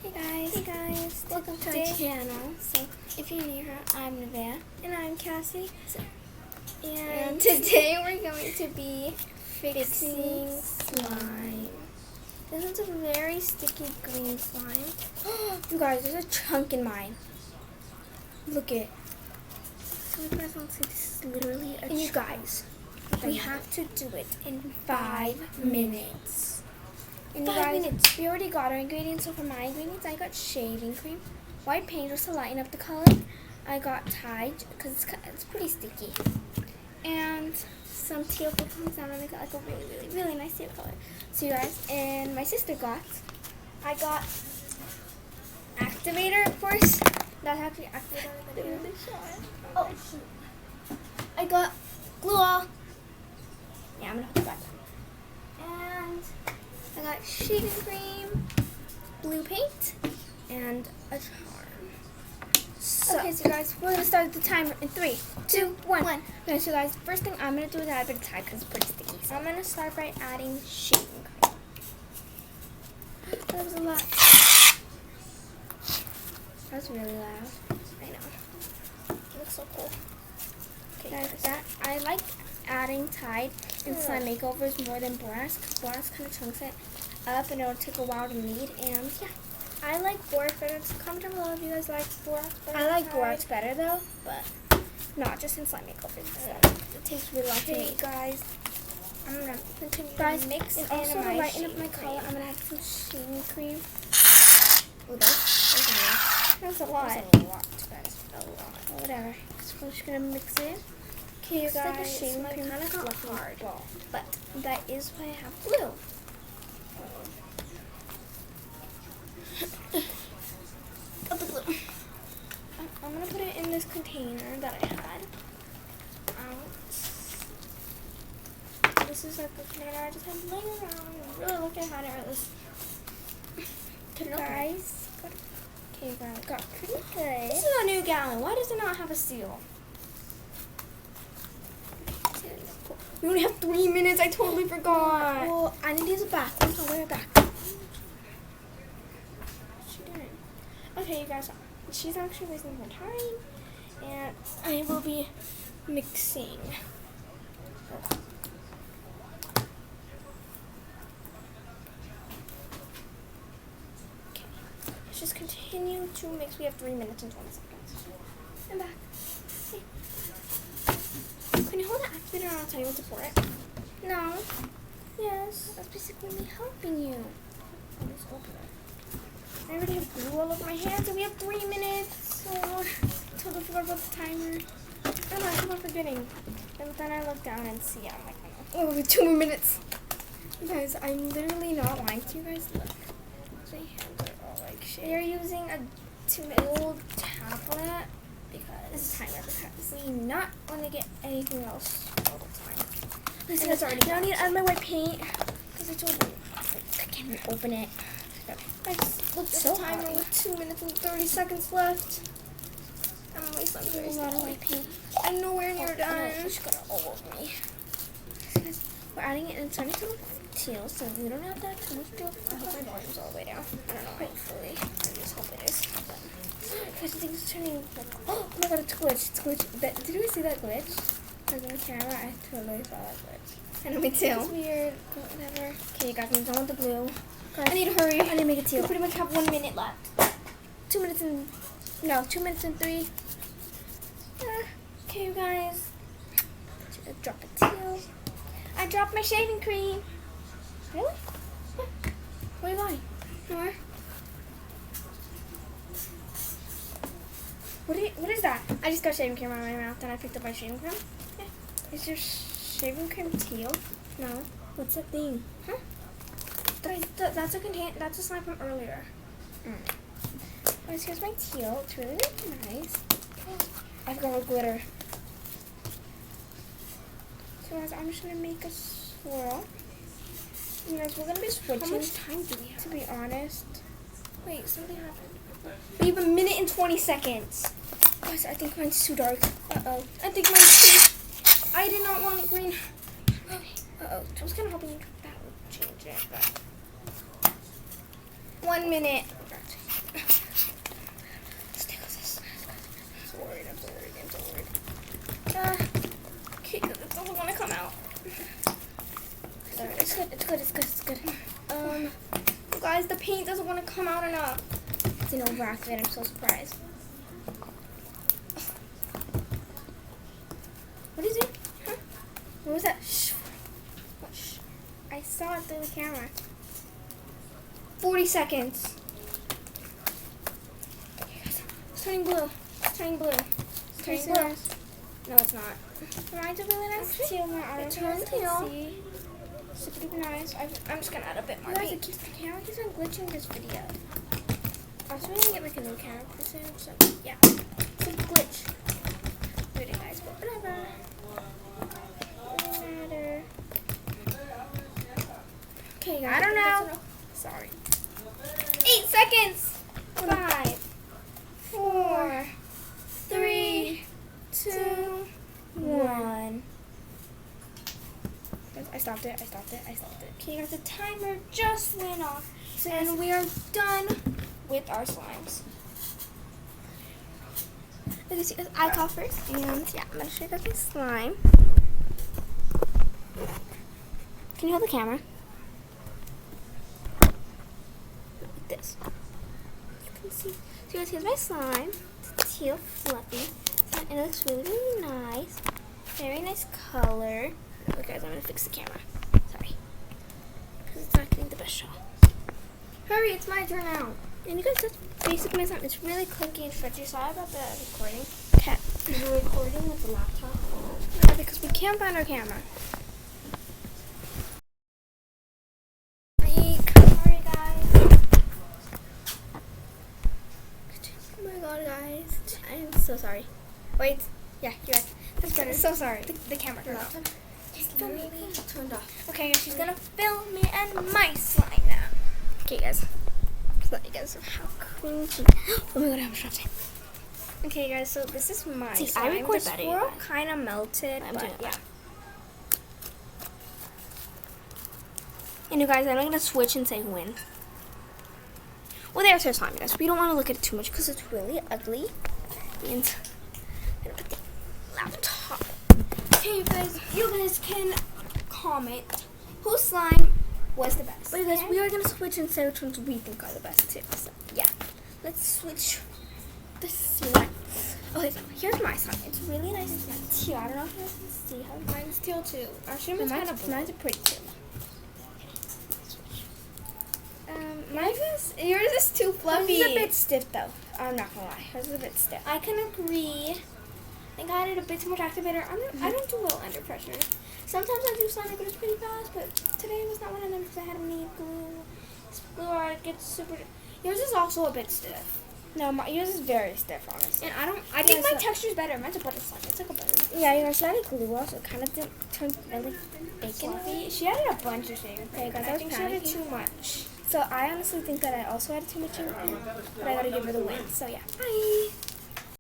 Hey guys, welcome to our channel. So if you're new here, I'm Nevaeh. And I'm Cassie. And today we're going to be fixing slime. This one's a very sticky green slime. You guys, there's a chunk in mine. Look it. So you guys don't see, this is literally a And you chunk. guys, We have to do it in 5 minutes. And you 5 guys, minutes. we already got our ingredients. So for my ingredients, I got shaving cream, white paint just to lighten up the color. I got Tide because it's pretty sticky, and some teal for comes down and make it like a really nice teal color. So you guys, and my sister I got activator, of course. That's actually activator. Oh shoot! I got glue all. Yeah, I'm gonna put it back. And I got shaving cream, blue paint, and a charm. So, okay, so guys, we're gonna start the timer in 3, 2, 1. Okay, so guys, first thing I'm gonna do is add a bit of Tide because it's pretty sticky. So I'm gonna start by adding shaving cream. That was a lot. That's really loud. I know. It looks so cool. Okay, guys, I like adding Tide in slime makeovers more than borax because borax kind of chunks it up and it'll take a while to knead. And yeah, I like borax better. So comment down below if you guys like borax better. I like borax better though, but not just in slime makeovers. It takes really long to knead. Guys, I'm gonna continue to mix and also to lighten up my color. I'm gonna add some shaving cream. Oh, that's a lot. That's a lot, guys. A lot. Oh, whatever. So we're just gonna mix it. Okay, you guys, like a shaving cream kind of got hard, but that is why I have glue. Got the glue. I'm gonna put it in this container that I had. This is like a container I just had laying around. I really looked at it this. Guys, okay, guys, got pretty good. This is a new gallon. Why does it not have a seal? We only have 3 minutes. I totally forgot. Well, I need to use the bathroom, so I'll be right back. What's she doing? Okay, you guys, she's actually wasting her time, and I will be mixing. Okay, let's just continue to mix. We have 3 minutes and 20 seconds. I'm back. Okay. Can you hold the activator and I'll tell you what to pour it? No. Yes. That's basically me helping you. I'll just open it. I already have glue all over my hands and we have 3 minutes. So I totally forgot about the timer. Oh no, I keep on forgetting. And then I look down and see, I'm like, oh, we have 2 more minutes. You guys, I'm literally not lying to you guys. Look. My hands are all like shit. They're using a 2-minute old tablet. Because this timer, because we not want to get anything else all the time. Listen, it's already. Now I need to add my white paint because I told you I can't even open it. I just looked at the timer with 2 minutes and 30 seconds left. I'm gonna waste a lot of white paint. I'm nowhere near done. No, she got it all over me. We're adding it and it's starting to look teal, so we don't have to add too much teal. I hope my volume's all the way down. I don't know. Hopefully, I just hope it is. Because I think it's turning like, oh my god, it's glitched. It's glitched. Did we see that glitch? Because on the camera, I totally saw that glitch. I know, me too. It's weird, but whatever. Okay, you guys, I'm done with the glue. Guys, I need to hurry. I need to make it teal. We pretty much have 1 minute left. 2 minutes and, no, 2 minutes and 3. Okay, you guys. Drop a teal. I dropped my shaving cream. Really? Where are you going? Nowhere. What is that? I just got shaving cream on my mouth and I picked up my shaving cream. Yeah. Is your shaving cream teal? No. What's that thing? Huh? That's a that's a slime from earlier. Guys, here's my teal. It's really, really nice. I've got a glitter. So guys, I'm just gonna make a swirl. You guys, we're gonna be switching. How much time do we have? To be honest. Wait, something happened. We have 1 minute and 20 seconds. Guys, I think mine's too dark. Uh-oh. I think mine's too... I did not want green. Uh-oh. I was kind of hoping that would change it, but... 1 minute. I'm so worried. Okay, because it doesn't want to come out. It's good. You guys, the paint doesn't want to come out enough. It's an overactivate. I'm so surprised. What is it? Huh? What was that? Shh. I saw it through the camera. 40 seconds. It's turning blue. No, it's not. Mine's a really nice teal. It turned teal. Super nice. I'm just gonna add a bit more paint. The camera keeps on glitching this video. I was trying to get like a new camera person, so yeah. It's a glitch. Waiting, guys, but whatever. Doesn't matter. Okay, guys. I don't know. Sorry. 8 seconds. 5, 4, 3, 2, 1. I stopped it. Okay, guys, the timer just went off. And we are done with our slimes. Okay, so I call first. And yeah, I'm going to show you guys my slime. Can you hold the camera? Like this. You can see. So guys, here's my slime. It's teal fluffy. And it looks really, really nice. Very nice color. Look, guys, I'm going to fix the camera. Sorry. Because it's not getting the best shot. Hurry, it's my turn now. And you guys, that's basically my slime. It's really clicky and stretchy. Sorry about the recording. Okay. We're recording with the laptop. Yeah, because we can't find our camera. Sorry, guys. Oh my god, guys. I'm so sorry. Wait. Yeah, you're right. That's better. So sorry. The camera turned off. Turned off. Okay, guys, she's gonna film me and my slime now. Okay, guys. Just let you guys know how cool she. Oh my god, I'm shocked. Okay, guys, so this is my slime. I record better. We're all kind of melted, but yeah. And you guys, I'm gonna switch and say who wins. Well, there's her slime, guys. We don't want to look at it too much because it's really ugly. And I'm gonna put the laptop. Okay, you guys can comment whose slime was the best. But you guys, we are gonna switch and say which ones we think are the best too. So yeah, let's switch the slime. Okay, so here's my slime. It's really nice and teal. I don't know if you guys can see how mine's teal too. Actually, mine's a pretty teal. Yours is too fluffy. Yours is a bit stiff though. I'm not gonna lie. Yours is a bit stiff. I can agree. I think I added a bit too much activator. I don't do well under pressure. Sometimes I do slime that goes pretty fast, but today was not one of them because I had to need glue or it gets super. Yours is also a bit stiff. No, yours is very stiff, honestly. And I think my texture's better. Mine's a butter slime. It's like a butter. Yeah, yours added glue also. It kind of turned really bacon-y. She added a bunch of things. Okay, guys, I think she added too much. So I honestly think that I also added too much in, but I gotta give her the win. So yeah, bye.